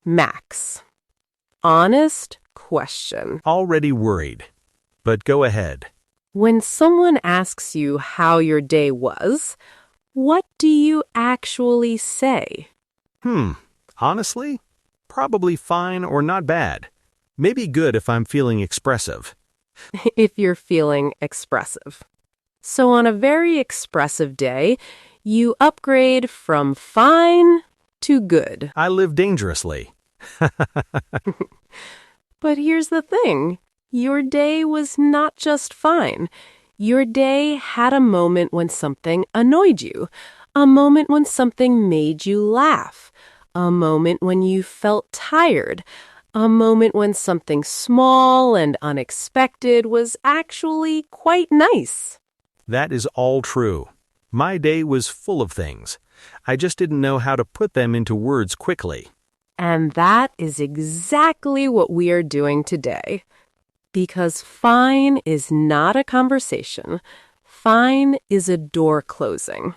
Max, honest question. Already worried, but go ahead. When someone asks you how your day was, what do you actually say? Honestly, probably fine or not bad. Maybe good if I'm feeling expressive. If you're feeling expressive. So on a very expressive day, you upgrade from fine to good. I live dangerously. But here's the thing. Your day was not just fine. Your day had a moment when something annoyed you, a moment when something made you laugh, a moment when you felt tired, a moment when something small and unexpected was actually quite nice. That is all true. My day was full of things. I just didn't know how to put them into words quickly. And that is exactly what we are doing today. Because fine is not a conversation. Fine is a door closing.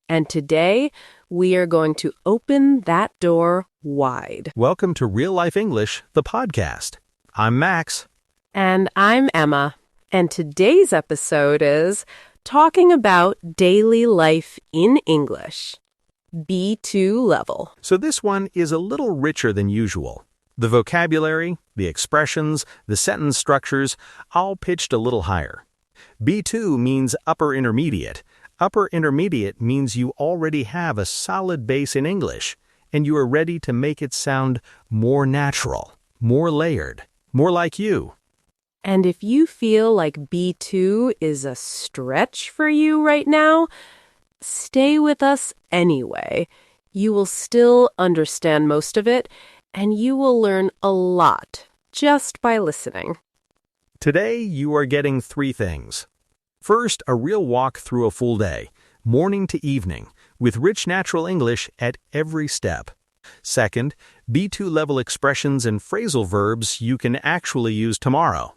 And today, we are going to open that door wide. Welcome to Real Life English, the podcast. I'm Max. And I'm Emma. And today's episode is talking about daily life in English. B2 level. So this one is a little richer than usual. The vocabulary, the expressions, the sentence structures, all pitched a little higher. B2 means upper intermediate. Upper intermediate means you already have a solid base in English, and you are ready to make it sound more natural, more layered, more like you. And if you feel like B2 is a stretch for you right now, stay with us anyway. You will still understand most of it, and you will learn a lot just by listening. Today, you are getting 3 things. First, a real walk through a full day, morning to evening, with rich natural English at every step. Second, B2 level expressions and phrasal verbs you can actually use tomorrow.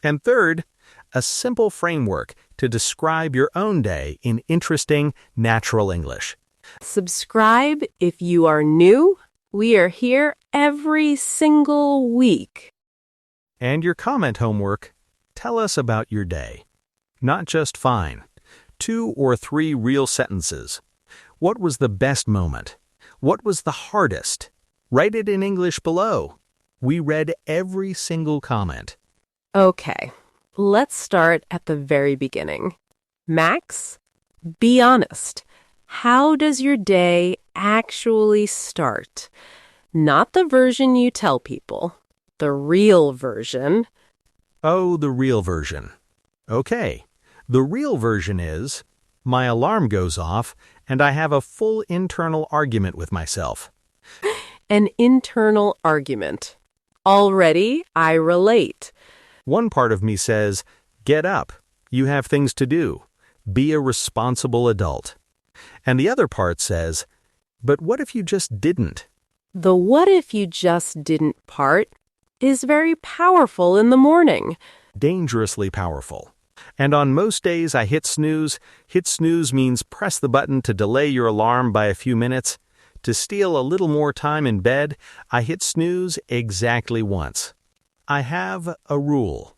And third, a simple framework to describe your own day in interesting, natural English. Subscribe if you are new. We are here every single week. And your comment homework, tell us about your day. Not just fine. 2 or 3 real sentences. What was the best moment? What was the hardest? Write it in English below. We read every single comment. Okay, let's start at the very beginning. Max, be honest. How does your day actually start? Not the version you tell people, the real version. Oh, the real version. Okay, the real version is, my alarm goes off and I have a full internal argument with myself. An internal argument. Already, I relate. One part of me says, get up, you have things to do, be a responsible adult. And the other part says, but what if you just didn't? The what if you just didn't part is very powerful in the morning. Dangerously powerful. And on most days I hit snooze. Hit snooze means press the button to delay your alarm by a few minutes. To steal a little more time in bed, I hit snooze exactly once. I have a rule.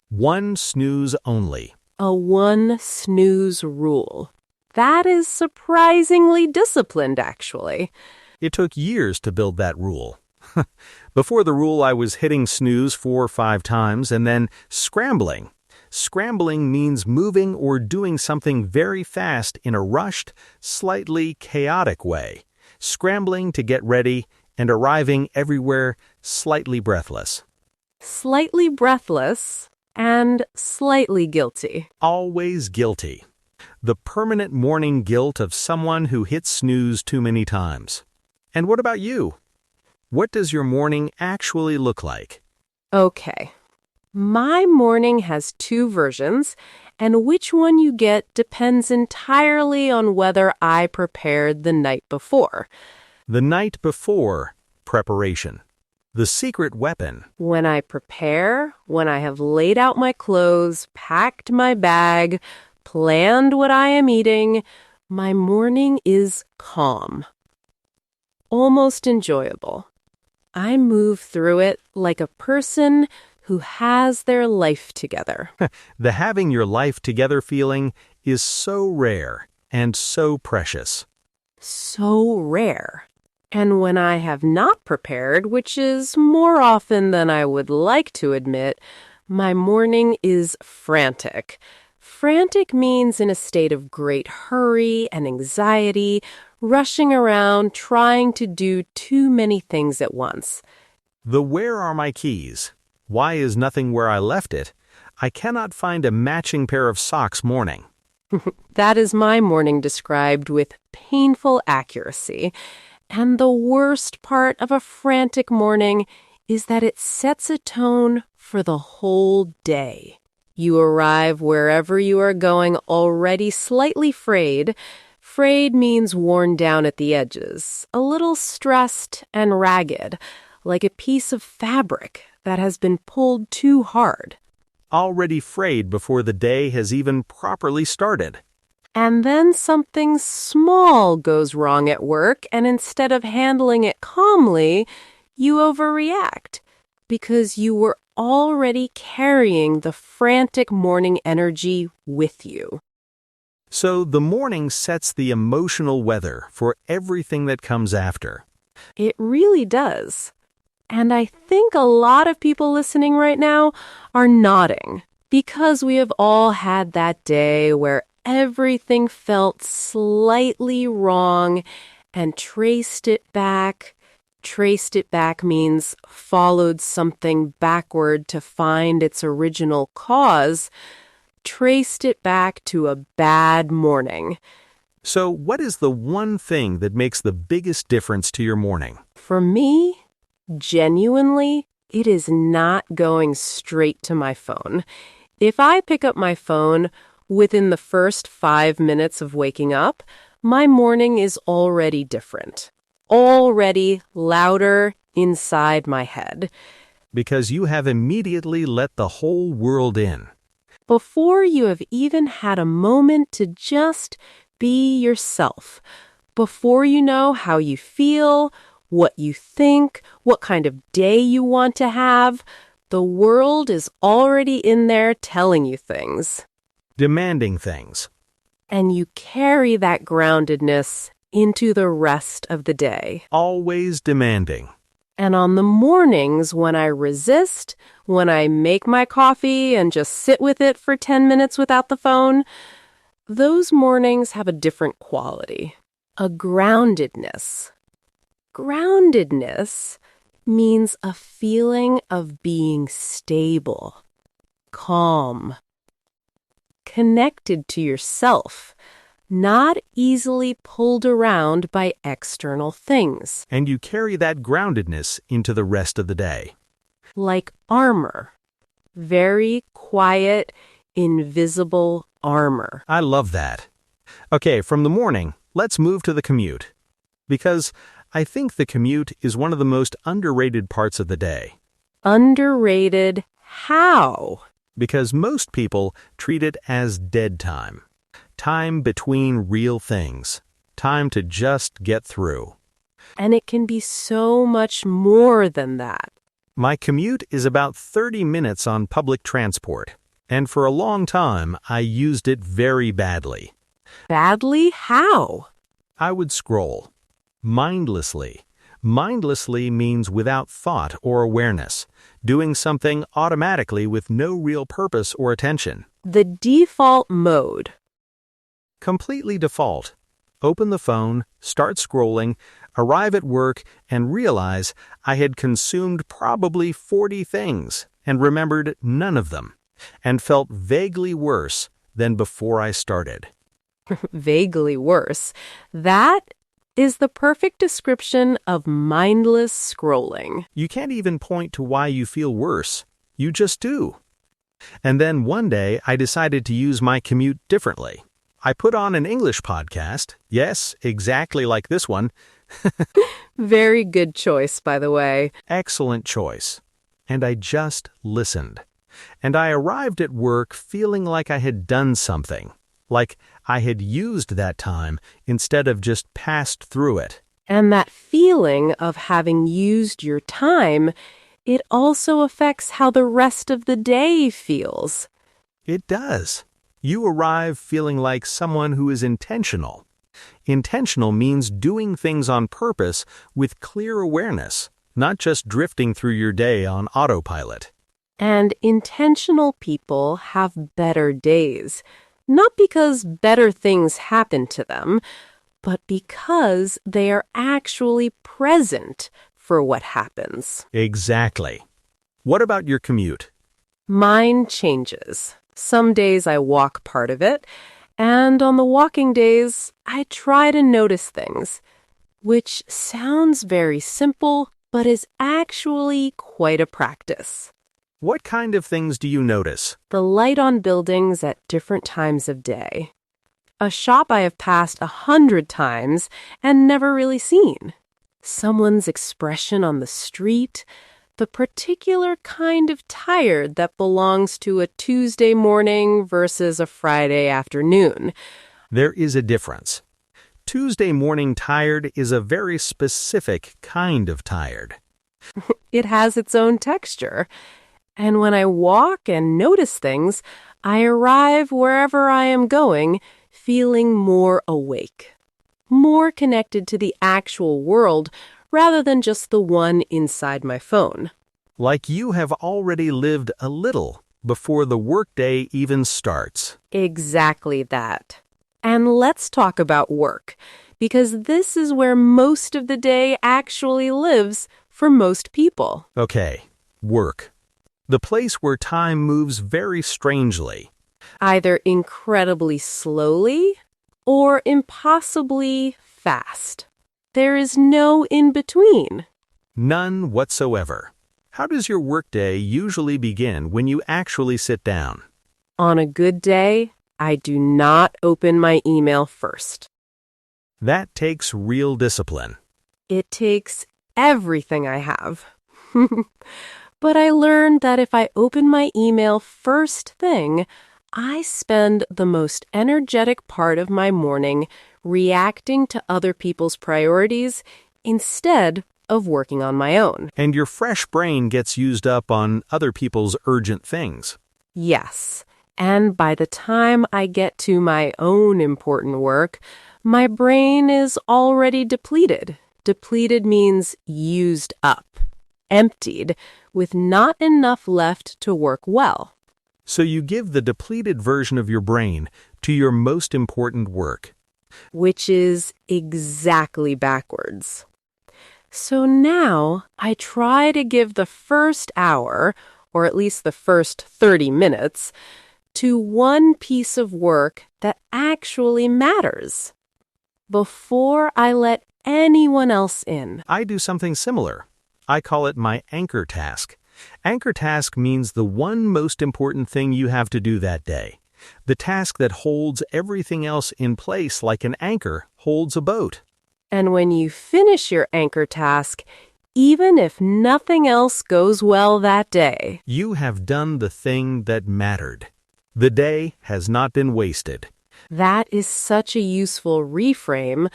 1 snooze only. A 1 snooze rule. That is surprisingly disciplined, actually. It took years to build that rule. Before the rule, I was hitting snooze 4 or 5 times and then scrambling. Scrambling means moving or doing something very fast in a rushed, slightly chaotic way. Scrambling to get ready and arriving everywhere slightly breathless. Slightly breathless and slightly guilty. Always guilty. The permanent morning guilt of someone who hits snooze too many times. And what about you? What does your morning actually look like? Okay. My morning has 2 versions, and which one you get depends entirely on whether I prepared the night before. The night before preparation. The secret weapon. When I prepare, when I have laid out my clothes, packed my bag, planned what I am eating, my morning is calm. Almost enjoyable. I move through it like a person who has their life together. The having your life together feeling is so rare and so precious. So rare. And when I have not prepared, which is more often than I would like to admit, my morning is frantic. Frantic means in a state of great hurry and anxiety, rushing around, trying to do too many things at once. The where are my keys? Why is nothing where I left it? I cannot find a matching pair of socks morning. That is my morning described with painful accuracy. And the worst part of a frantic morning is that it sets a tone for the whole day. You arrive wherever you are going already slightly frayed. Frayed means worn down at the edges, a little stressed and ragged, like a piece of fabric that has been pulled too hard. Already frayed before the day has even properly started. And then something small goes wrong at work, and instead of handling it calmly, you overreact because you were already carrying the frantic morning energy with you. So the morning sets the emotional weather for everything that comes after. It really does. And I think a lot of people listening right now are nodding because we have all had that day where everything felt slightly wrong and traced it back. Traced it back means followed something backward to find its original cause. Traced it back to a bad morning. So what is the one thing that makes the biggest difference to your morning? For me, genuinely, it is not going straight to my phone. If I pick up my phone within the first 5 minutes of waking up, my morning is already different. Already louder inside my head. Because you have immediately let the whole world in. Before you have even had a moment to just be yourself. Before you know how you feel, what you think, what kind of day you want to have, the world is already in there telling you things. Demanding things. And you carry that groundedness into the rest of the day. Always demanding. And on the mornings when I resist, when I make my coffee and just sit with it for 10 minutes without the phone, those mornings have a different quality, a groundedness. Groundedness means a feeling of being stable, calm, connected to yourself, not easily pulled around by external things. And you carry that groundedness into the rest of the day. Like armor. Very quiet, invisible armor. I love that. Okay, from the morning, let's move to the commute. Because I think the commute is one of the most underrated parts of the day. Underrated how? Because most people treat it as dead time. Time between real things. Time to just get through. And it can be so much more than that. My commute is about 30 minutes on public transport, and for a long time I used it very badly. Badly? How? I would scroll. Mindlessly. Mindlessly means without thought or awareness, doing something automatically with no real purpose or attention. The default mode. Completely default. Open the phone, start scrolling, arrive at work, and realize I had consumed probably 40 things and remembered none of them, and felt vaguely worse than before I started. Vaguely worse. That is the perfect description of mindless scrolling. You can't even point to why you feel worse. You just do. And then one day I decided to use my commute differently. I put on an English podcast. Yes, exactly like this one. Very good choice, by the way. Excellent choice. And I just listened. And I arrived at work feeling like I had done something. Like I had used that time instead of just passed through it. And that feeling of having used your time, it also affects how the rest of the day feels. It does. You arrive feeling like someone who is intentional. Intentional means doing things on purpose with clear awareness, not just drifting through your day on autopilot. And intentional people have better days, not because better things happen to them, but because they are actually present for what happens. Exactly. What about your commute? Mine changes. Some days I walk part of it, and on the walking days, I try to notice things, which sounds very simple, but is actually quite a practice. What kind of things do you notice? The light on buildings at different times of day. A shop I have passed 100 times and never really seen. Someone's expression on the street. The particular kind of tired that belongs to a Tuesday morning versus a Friday afternoon. There is a difference. Tuesday morning tired is a very specific kind of tired. It has its own texture. And when I walk and notice things, I arrive wherever I am going feeling more awake, more connected to the actual world rather than just the one inside my phone. Like you have already lived a little before the workday even starts. Exactly that. And let's talk about work, because this is where most of the day actually lives for most people. Okay, work. The place where time moves very strangely. Either incredibly slowly or impossibly fast. There is no in between. None whatsoever. How does your workday usually begin when you actually sit down? On a good day, I do not open my email first. That takes real discipline. It takes everything I have. But I learned that if I open my email first thing, I spend the most energetic part of my morning reacting to other people's priorities instead of working on my own. And your fresh brain gets used up on other people's urgent things. Yes, and by the time I get to my own important work, my brain is already depleted. Depleted means used up, emptied, with not enough left to work well. So you give the depleted version of your brain to your most important work. Which is exactly backwards. So now I try to give the first hour, or at least the first 30 minutes, to one piece of work that actually matters, before I let anyone else in. I do something similar. I call it my anchor task. Anchor task means the one most important thing you have to do that day. The task that holds everything else in place like an anchor holds a boat. And when you finish your anchor task, even if nothing else goes well that day, you have done the thing that mattered. The day has not been wasted. That is such a useful reframe.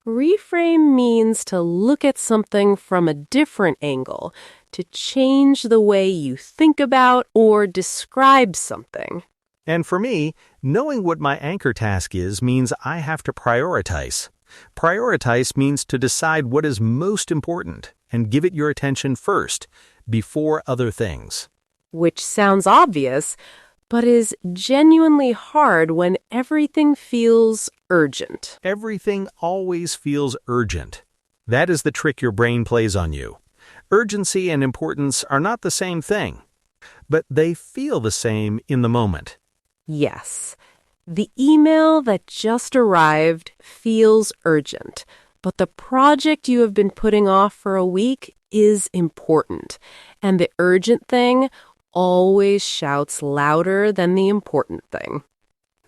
Reframe means to look at something from a different angle, to change the way you think about or describe something. And for me, knowing what my anchor task is means I have to prioritize. Prioritize means to decide what is most important and give it your attention first, before other things. Which sounds obvious, but is genuinely hard when everything feels urgent. Everything always feels urgent. That is the trick your brain plays on you. Urgency and importance are not the same thing, but they feel the same in the moment. Yes, the email that just arrived feels urgent, but the project you have been putting off for a week is important, and the urgent thing always shouts louder than the important thing.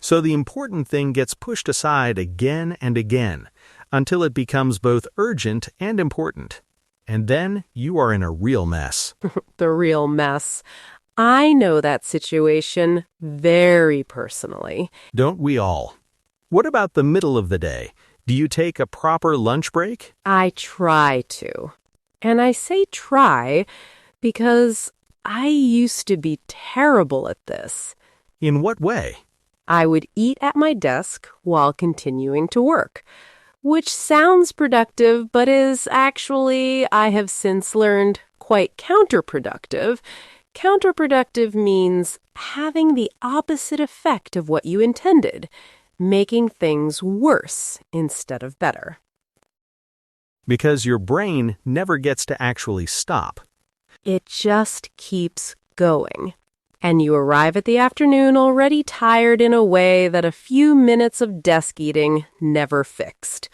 So the important thing gets pushed aside again and again until it becomes both urgent and important. And then you are in a real mess. The real mess. I know that situation very personally. Don't we all? What about the middle of the day? Do you take a proper lunch break? I try to. And I say try because I used to be terrible at this. In what way? I would eat at my desk while continuing to work, which sounds productive but is actually, I have since learned, quite counterproductive. Counterproductive means having the opposite effect of what you intended, making things worse instead of better. Because your brain never gets to actually stop. It just keeps going. And you arrive at the afternoon already tired in a way that a few minutes of desk eating never fixed.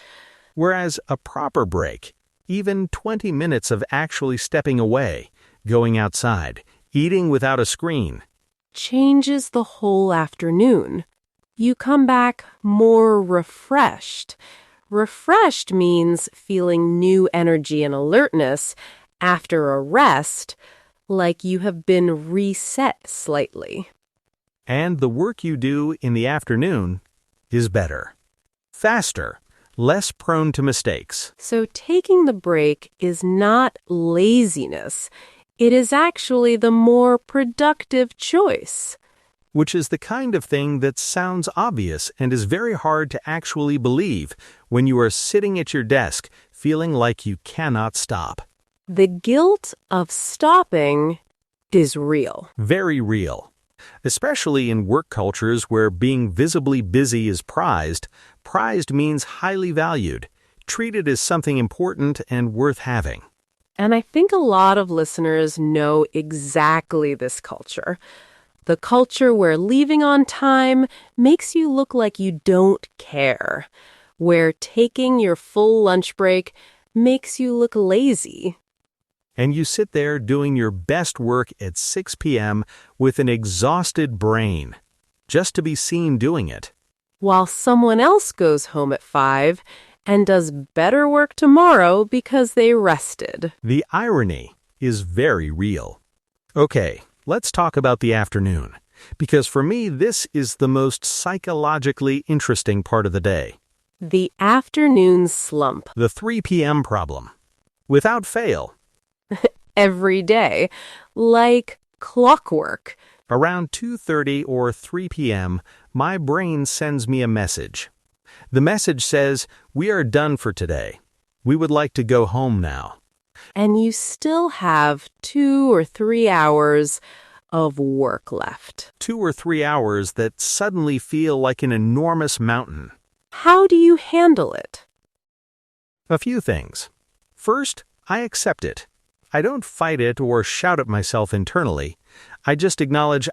Whereas a proper break, even 20 minutes of actually stepping away, going outside, eating without a screen, changes the whole afternoon. You come back more refreshed. Refreshed means feeling new energy and alertness after a rest, like you have been reset slightly. and the work you do in the afternoon is better, faster, less prone to mistakes. So taking the break is not laziness. It is actually the more productive choice. Which is the kind of thing that sounds obvious and is very hard to actually believe when you are sitting at your desk feeling like you cannot stop. The guilt of stopping is real. Very real. Especially in work cultures where being visibly busy is prized. Prized means highly valued, treated as something important and worth having. And I think a lot of listeners know exactly this culture. The culture where leaving on time makes you look like you don't care, where taking your full lunch break makes you look lazy. And you sit there doing your best work at 6 p.m. with an exhausted brain, just to be seen doing it. While someone else goes home at 5 and does better work tomorrow because they rested. The irony is very real. Okay, let's talk about the afternoon, because for me this is the most psychologically interesting part of the day. The afternoon slump. The 3 p.m. problem. Without fail. Every day, like clockwork. Around 2:30 or 3 p.m., my brain sends me a message. The message says, "We are done for today. We would like to go home now." And you still have 2 or 3 hours of work left. 2 or 3 hours that suddenly feel like an enormous mountain. How do you handle it? A few things. First, I accept it. I don't fight it or shout at myself internally. I just acknowledge,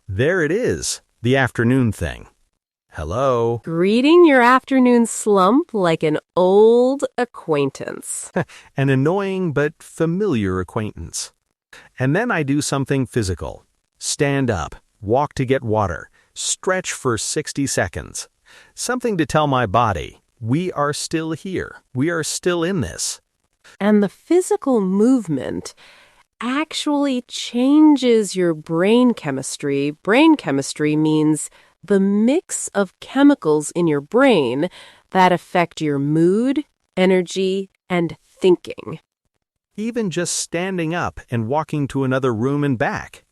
there it is, the afternoon thing. Hello. Greeting your afternoon slump like an old acquaintance. An annoying but familiar acquaintance. And then I do something physical. Stand up, walk to get water, stretch for 60 seconds. Something to tell my body, we are still here. We are still in this. And the physical movement actually changes your brain chemistry. Brain chemistry means the mix of chemicals in your brain that affect your mood, energy, and thinking. Even just standing up and walking to another room and back.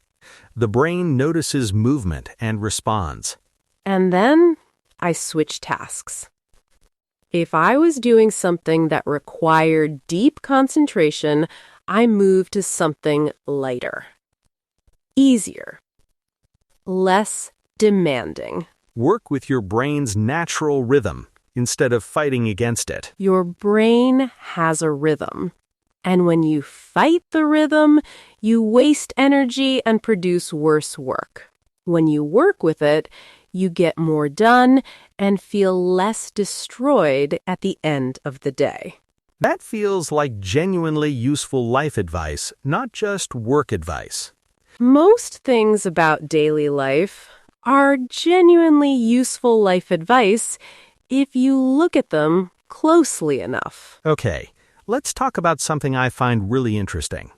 The brain notices movement and responds. And then I switch tasks. If I was doing something that required deep concentration, I move to something lighter, easier, less demanding. Work with your brain's natural rhythm instead of fighting against it. Your brain has a rhythm. And when you fight the rhythm, you waste energy and produce worse work. When you work with it, you get more done and feel less destroyed at the end of the day. That feels like genuinely useful life advice, not just work advice. Most things about daily life are genuinely useful life advice if you look at them closely enough. Okay, let's talk about something I find really interesting.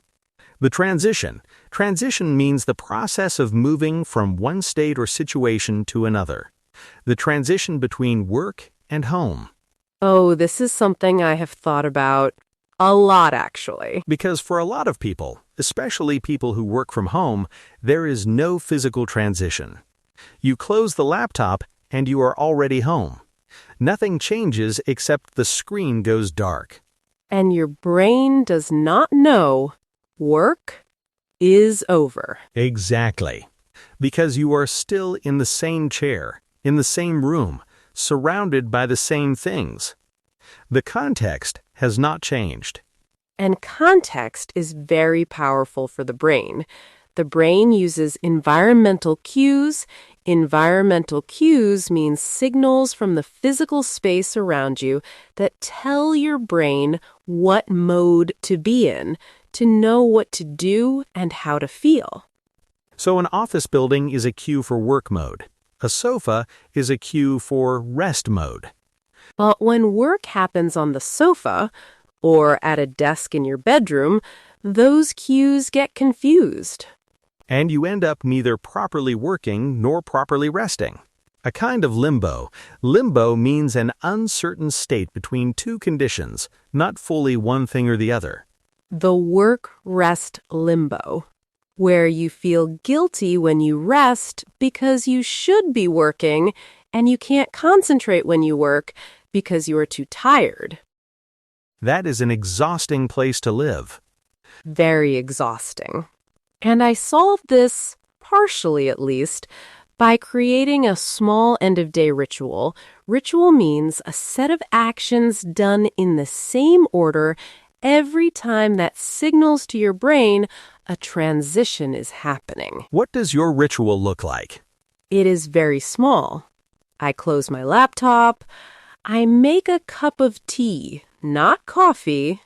The transition. Transition means the process of moving from one state or situation to another. The transition between work and home. Oh, this is something I have thought about a lot, actually. Because for a lot of people, especially people who work from home, there is no physical transition. You close the laptop and you are already home. Nothing changes except the screen goes dark. And your brain does not know work is over. Exactly. Because you are still in the same chair, in the same room, surrounded by the same things. The context has not changed. And context is very powerful for the brain. The brain uses environmental cues. Environmental cues means signals from the physical space around you that tell your brain what mode to be in, to know what to do and how to feel. So an office building is a cue for work mode. A sofa is a cue for rest mode. But when work happens on the sofa or at a desk in your bedroom, those cues get confused. And you end up neither properly working nor properly resting. A kind of limbo. Limbo means an uncertain state between two conditions, not fully one thing or the other. The work-rest limbo, where you feel guilty when you rest because you should be working and you can't concentrate when you work because you are too tired. That is an exhausting place to live. Very exhausting. And I solved this, partially at least, by creating a small end-of-day ritual. Ritual means a set of actions done in the same order every time that signals to your brain a transition is happening. What does your ritual look like? It is very small. I close my laptop. I make a cup of tea, not coffee,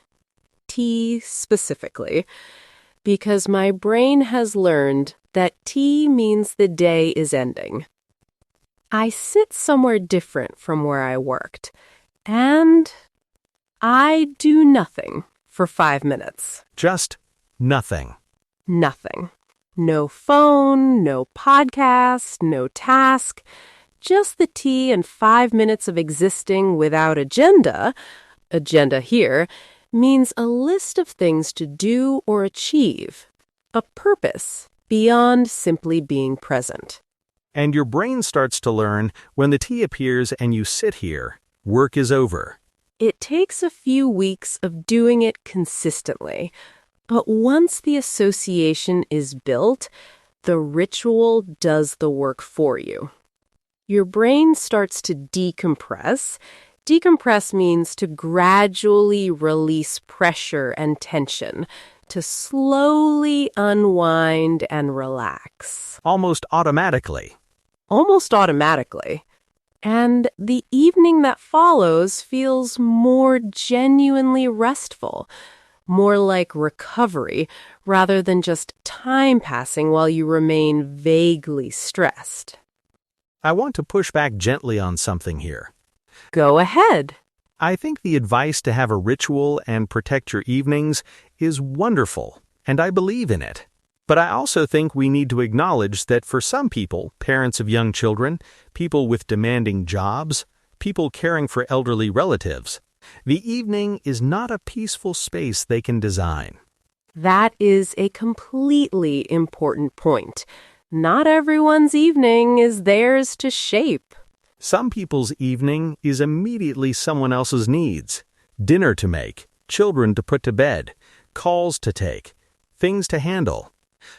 tea specifically, because my brain has learned that tea means the day is ending. I sit somewhere different from where I worked, and I do nothing for 5 minutes. Just nothing. Nothing. No phone, no podcast, no task. Just the tea and 5 minutes of existing without agenda. Agenda here means a list of things to do or achieve. A purpose beyond simply being present. And your brain starts to learn when the tea appears and you sit here, work is over. It takes a few weeks of doing it consistently, but once the association is built, the ritual does the work for you. Your brain starts to decompress. Decompress means to gradually release pressure and tension, to slowly unwind and relax. Almost automatically. Almost automatically. And the evening that follows feels more genuinely restful, more like recovery, rather than just time passing while you remain vaguely stressed. I want to push back gently on something here. Go ahead. I think the advice to have a ritual and protect your evenings is wonderful, and I believe in it. But I also think we need to acknowledge that for some people, parents of young children, people with demanding jobs, people caring for elderly relatives, the evening is not a peaceful space they can design. That is a completely important point. Not everyone's evening is theirs to shape. Some people's evening is immediately someone else's needs. Dinner to make, children to put to bed, calls to take, things to handle.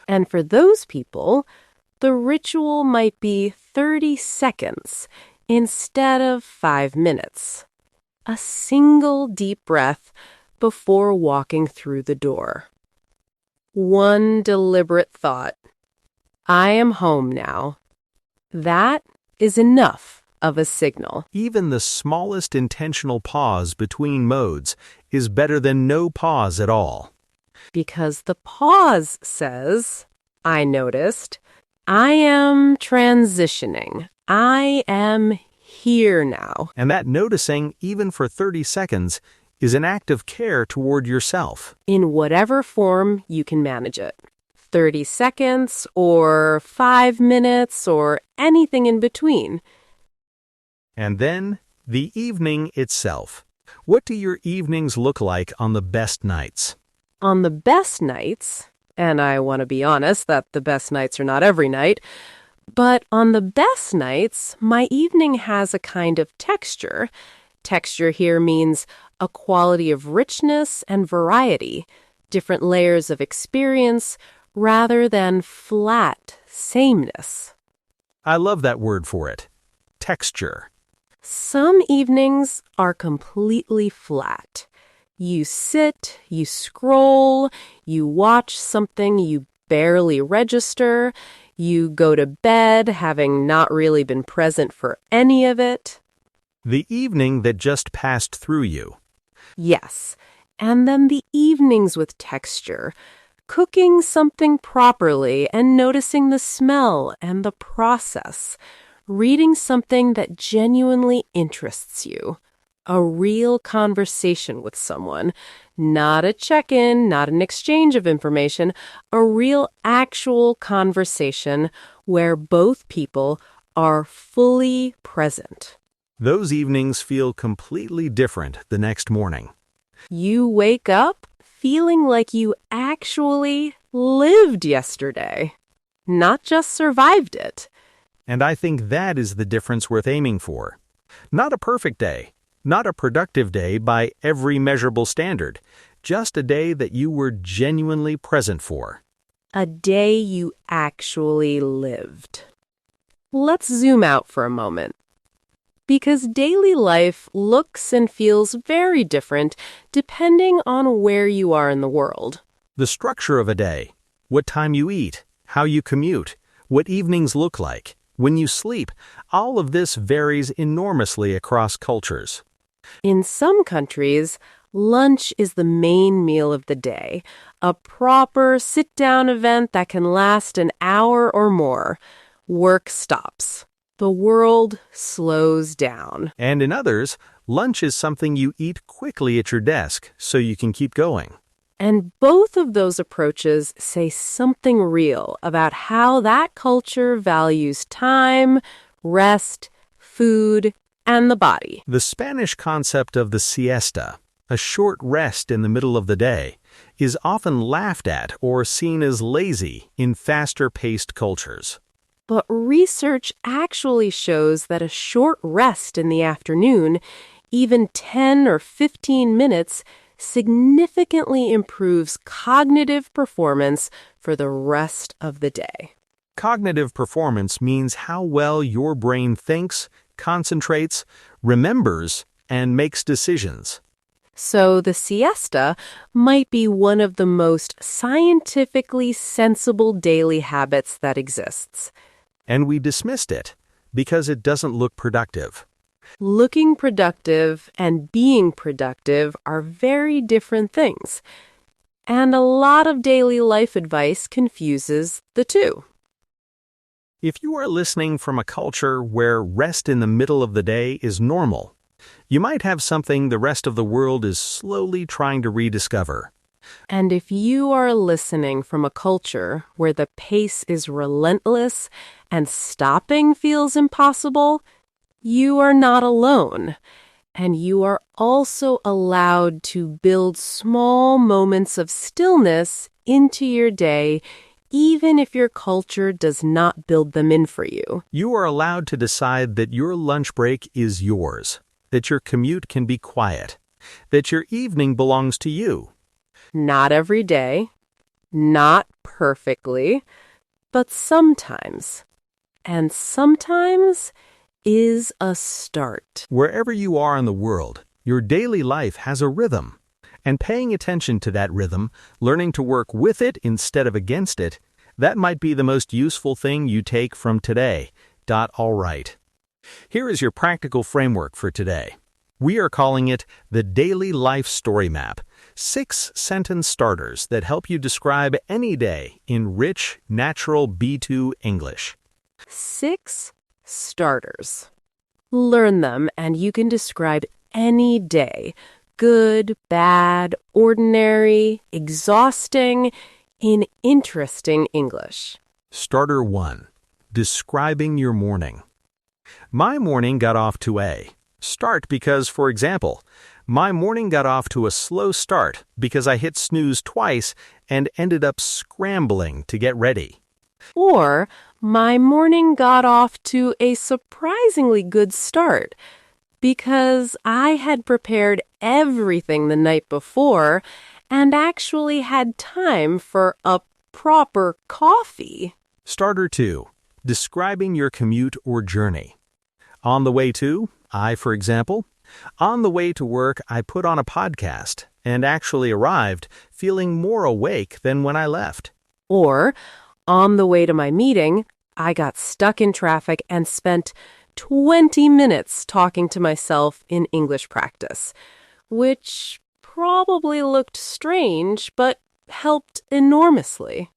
And for those people, the ritual might be 30 seconds instead of 5 minutes. A single deep breath before walking through the door. One deliberate thought. I am home now. That is enough of a signal. Even the smallest intentional pause between modes is better than no pause at all. Because the pause says, I noticed, I am transitioning. I am here now. And that noticing, even for 30 seconds, is an act of care toward yourself. In whatever form you can manage it. 30 seconds or 5 minutes or anything in between. And then The evening itself. What do your evenings look like on the best nights? On the best nights, and I want to be honest that the best nights are not every night, but on the best nights, my evening has a kind of texture. Texture here means a quality of richness and variety, different layers of experience, rather than flat sameness. I love that word for it. Texture. Some evenings are completely flat. You sit, you scroll, you watch something you barely register, you go to bed having not really been present for any of it. The evening that just passed through you. Yes, and then the evenings with texture, cooking something properly and noticing the smell and the process, reading something that genuinely interests you. A real conversation with someone, not a check-in, not an exchange of information, a real actual conversation where both people are fully present. Those evenings feel completely different the next morning. You wake up feeling like you actually lived yesterday, not just survived it. And I think that is the difference worth aiming for. Not a perfect day. Not a productive day by every measurable standard, just a day that you were genuinely present for. A day you actually lived. Let's zoom out for a moment. Because daily life looks and feels very different depending on where you are in the world. The structure of a day, what time you eat, how you commute, what evenings look like, when you sleep, all of this varies enormously across cultures. In some countries, lunch is the main meal of the day, a proper sit-down event that can last an hour or more. Work stops. The world slows down. And in others, lunch is something you eat quickly at your desk so you can keep going. And both of those approaches say something real about how that culture values time, rest, food, and the body. The Spanish concept of the siesta, a short rest in the middle of the day, is often laughed at or seen as lazy in faster-paced cultures. But research actually shows that a short rest in the afternoon, even 10 or 15 minutes, significantly improves cognitive performance for the rest of the day. Cognitive performance means how well your brain thinks, concentrates, remembers, and makes decisions. So the siesta might be one of the most scientifically sensible daily habits that exists. And we dismissed it because it doesn't look productive. Looking productive and being productive are very different things. And a lot of daily life advice confuses the two. If you are listening from a culture where rest in the middle of the day is normal, you might have something the rest of the world is slowly trying to rediscover. And if you are listening from a culture where the pace is relentless and stopping feels impossible, you are not alone. And you are also allowed to build small moments of stillness into your day, even if your culture does not build them in for you. You are allowed to decide that your lunch break is yours, that your commute can be quiet, that your evening belongs to you. Not every day, not perfectly, but sometimes. And sometimes is a start. Wherever you are in the world, your daily life has a rhythm. And paying attention to that rhythm, learning to work with it instead of against it, that might be the most useful thing you take from today. All right. Here is your practical framework for today. We are calling it the Daily Life Story Map, 6 sentence starters that help you describe any day in rich, natural B2 English. 6 starters. Learn them and you can describe any day, good, bad, ordinary, exhausting, in interesting English. Starter 1. Describing your morning. My morning got off to a. Start because, for example, my morning got off to a slow start because I hit snooze twice and ended up scrambling to get ready. Or, my morning got off to a surprisingly good start because I had prepared everything the night before and actually had time for a proper coffee. Starter 2. Describing your commute or journey. On the way to, for example, on the way to work, I put on a podcast and actually arrived feeling more awake than when I left. Or, on the way to my meeting, I got stuck in traffic and spent 20 minutes talking to myself in English practice, which probably looked strange, but helped enormously.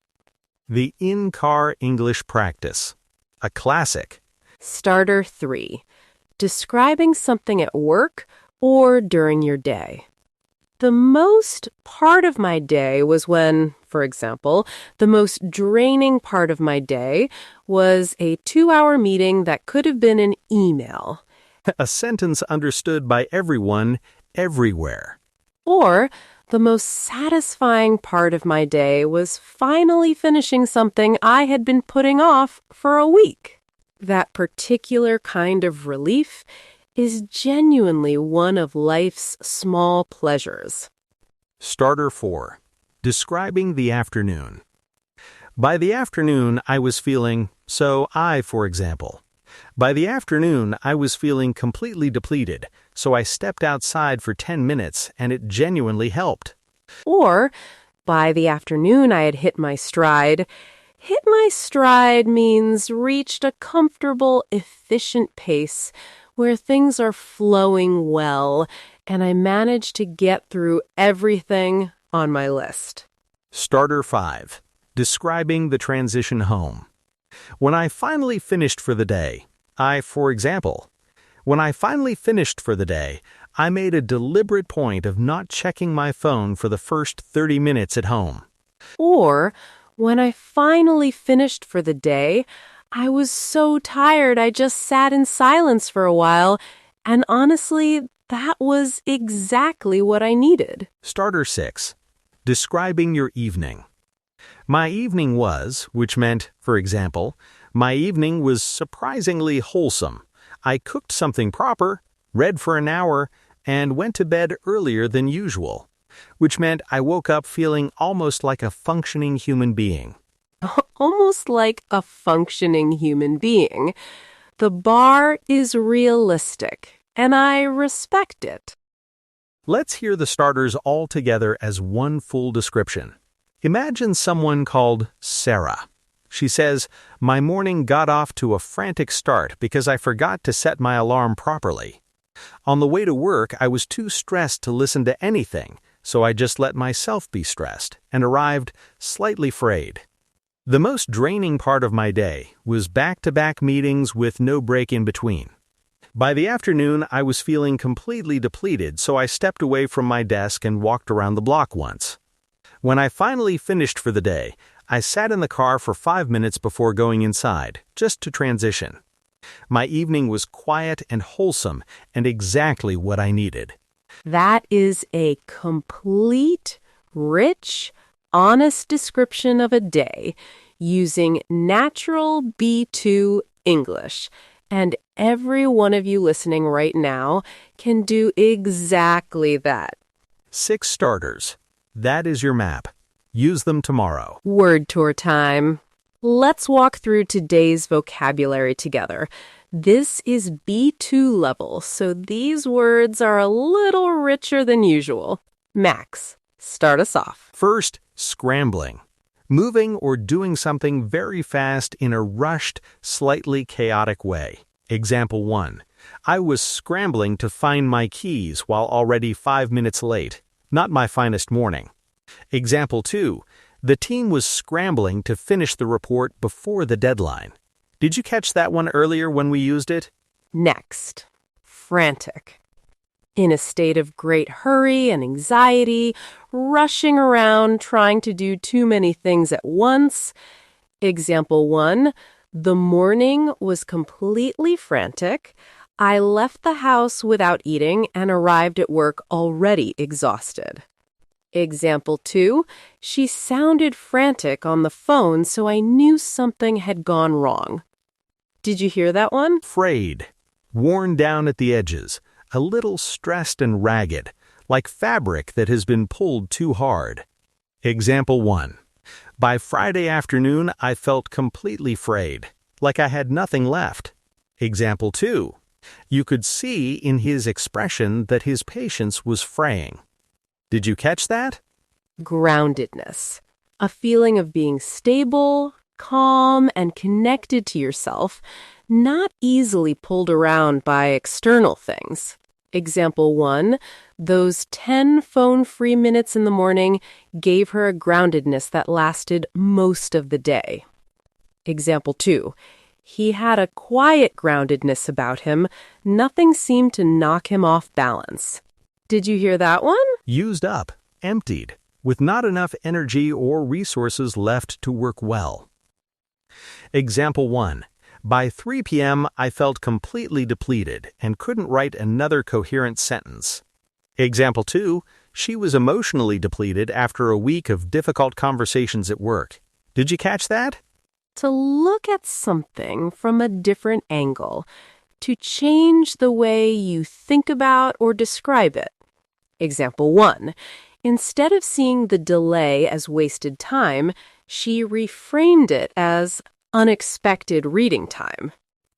The in-car English practice. A classic. Starter 3. Describing something at work or during your day. The most part of my day was when, for example, the most draining part of my day was a 2-hour meeting that could have been an email. A sentence understood by everyone, everywhere. Or, the most satisfying part of my day was finally finishing something I had been putting off for a week. That particular kind of relief is genuinely one of life's small pleasures. Starter 4. Describing the afternoon. By the afternoon, I was feeling, for example. By the afternoon, I was feeling completely depleted, so I stepped outside for 10 minutes and it genuinely helped. Or, by the afternoon, I had hit my stride. Hit my stride means reached a comfortable, efficient pace where things are flowing well, and I managed to get through everything on my list. Starter 5. Describing the transition home. When I finally finished for the day, I made a deliberate point of not checking my phone for the first 30 minutes at home. Or, when I finally finished for the day, I was so tired I just sat in silence for a while, and honestly, that was exactly what I needed. Starter 6. Describing your evening. My evening was, which meant, for example, my evening was surprisingly wholesome. I cooked something proper, read for an hour, and went to bed earlier than usual, which meant I woke up feeling almost like a functioning human being. Almost like a functioning human being. The bar is realistic, and I respect it. Let's hear the starters all together as one full description. Imagine someone called Sarah. She says, "My morning got off to a frantic start because I forgot to set my alarm properly. On the way to work, I was too stressed to listen to anything, so I just let myself be stressed and arrived slightly frayed. The most draining part of my day was back-to-back meetings with no break in between. By the afternoon, I was feeling completely depleted, so I stepped away from my desk and walked around the block once. When I finally finished for the day, I sat in the car for 5 minutes before going inside, just to transition. My evening was quiet and wholesome and exactly what I needed." That is a complete, rich, honest description of a day using natural B2 English. And every one of you listening right now can do exactly that. 6 starters. That is your map. Use them tomorrow. Word tour time. Let's walk through today's vocabulary together. This is B2 level, so these words are a little richer than usual. Max, start us off. First, scrambling. Moving or doing something very fast in a rushed, slightly chaotic way. Example 1. I was scrambling to find my keys while already 5 minutes late. Not my finest morning. Example 2. The team was scrambling to finish the report before the deadline. Did you catch that one earlier when we used it? Next, frantic. In a state of great hurry and anxiety, rushing around trying to do too many things at once. Example 1, the morning was completely frantic. I left the house without eating and arrived at work already exhausted. Example 2, she sounded frantic on the phone, so I knew something had gone wrong. Did you hear that one? Frayed, worn down at the edges, a little stressed and ragged, like fabric that has been pulled too hard. Example 1. By Friday afternoon, I felt completely frayed, like I had nothing left. Example 2. You could see in his expression that his patience was fraying. Did you catch that? Groundedness. A feeling of being stable, calm, and connected to yourself, not easily pulled around by external things. Example 1, those 10 phone-free minutes in the morning gave her a groundedness that lasted most of the day. Example 2, he had a quiet groundedness about him. Nothing seemed to knock him off balance. Did you hear that one? Used up, emptied, with not enough energy or resources left to work well. Example 1. By 3 p.m., I felt completely depleted and couldn't write another coherent sentence. Example 2. She was emotionally depleted after a week of difficult conversations at work. Did you catch that? To look at something from a different angle, to change the way you think about or describe it. Example 1. Instead of seeing the delay as wasted time, she reframed it as unexpected reading time.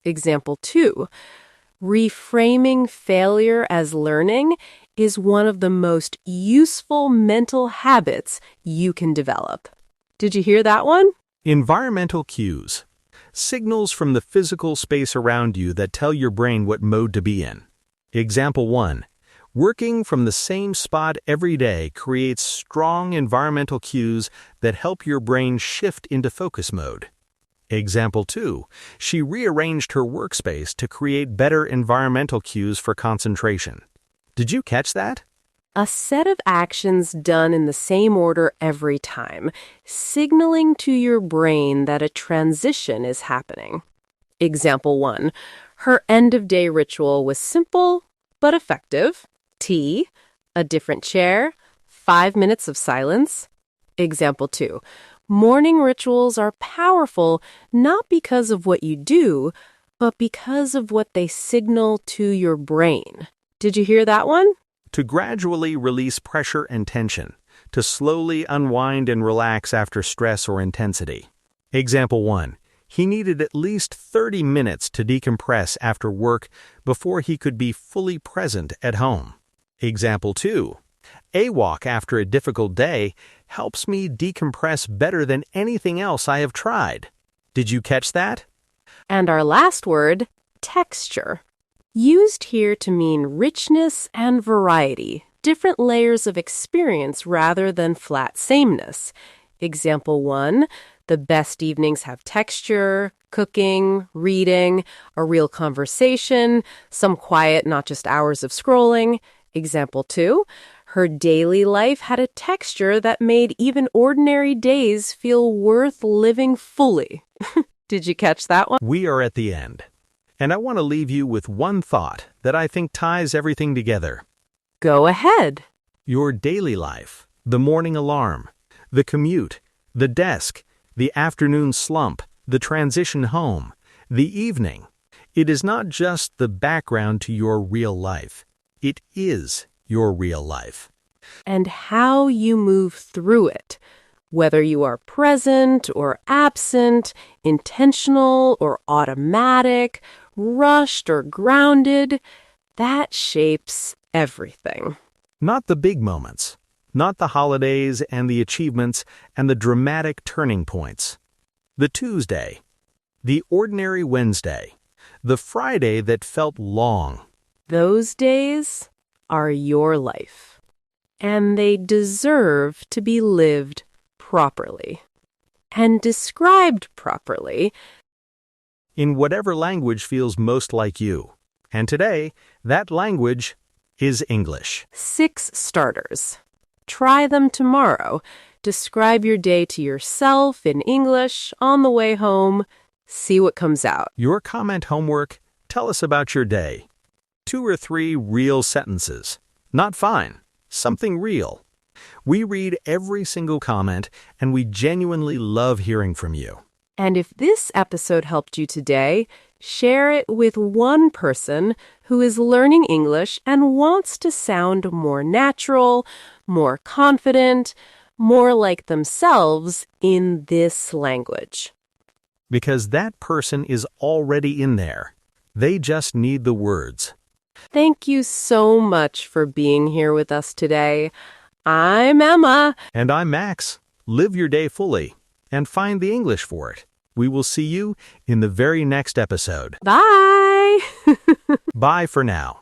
Example 2. Reframing failure as learning is one of the most useful mental habits you can develop. Did you hear that one? Environmental cues. Signals from the physical space around you that tell your brain what mode to be in. Example 1. Working from the same spot every day creates strong environmental cues that help your brain shift into focus mode. Example 2. She rearranged her workspace to create better environmental cues for concentration. Did you catch that? A set of actions done in the same order every time, signaling to your brain that a transition is happening. Example 1. Her end-of-day ritual was simple but effective. Tea, a different chair, 5 minutes of silence. Example 2. Morning rituals are powerful not because of what you do, but because of what they signal to your brain. Did you hear that one? To gradually release pressure and tension, to slowly unwind and relax after stress or intensity. Example 1. He needed at least 30 minutes to decompress after work before he could be fully present at home. Example 2. A walk after a difficult day helps me decompress better than anything else I have tried. Did you catch that? And our last word, texture. Used here to mean richness and variety, different layers of experience rather than flat sameness. Example 1, the best evenings have texture, cooking, reading, a real conversation, some quiet, not just hours of scrolling. Example 2, her daily life had a texture that made even ordinary days feel worth living fully. Did you catch that one? We are at the end. And I want to leave you with one thought that I think ties everything together. Go ahead. Your daily life, the morning alarm, the commute, the desk, the afternoon slump, the transition home, the evening. It is not just the background to your real life. It is your real life. And how you move through it, whether you are present or absent, intentional or automatic, rushed or grounded, that shapes everything. Not the big moments, not the holidays and the achievements and the dramatic turning points. The Tuesday, the ordinary Wednesday, the Friday that felt long. Those days are your life, and they deserve to be lived properly and described properly in whatever language feels most like you. And today, that language is English. 6 starters. Try them tomorrow. Describe your day to yourself in English on the way home. See what comes out. Your comment homework, tell us about your day. 2 or 3 real sentences. Not fine. Something real. We read every single comment, and we genuinely love hearing from you. And if this episode helped you today, share it with one person who is learning English and wants to sound more natural, more confident, more like themselves in this language. Because that person is already in there. They just need the words. Thank you so much for being here with us today. I'm Emma. And I'm Max. Live your day fully and find the English for it. We will see you in the very next episode. Bye! Bye for now.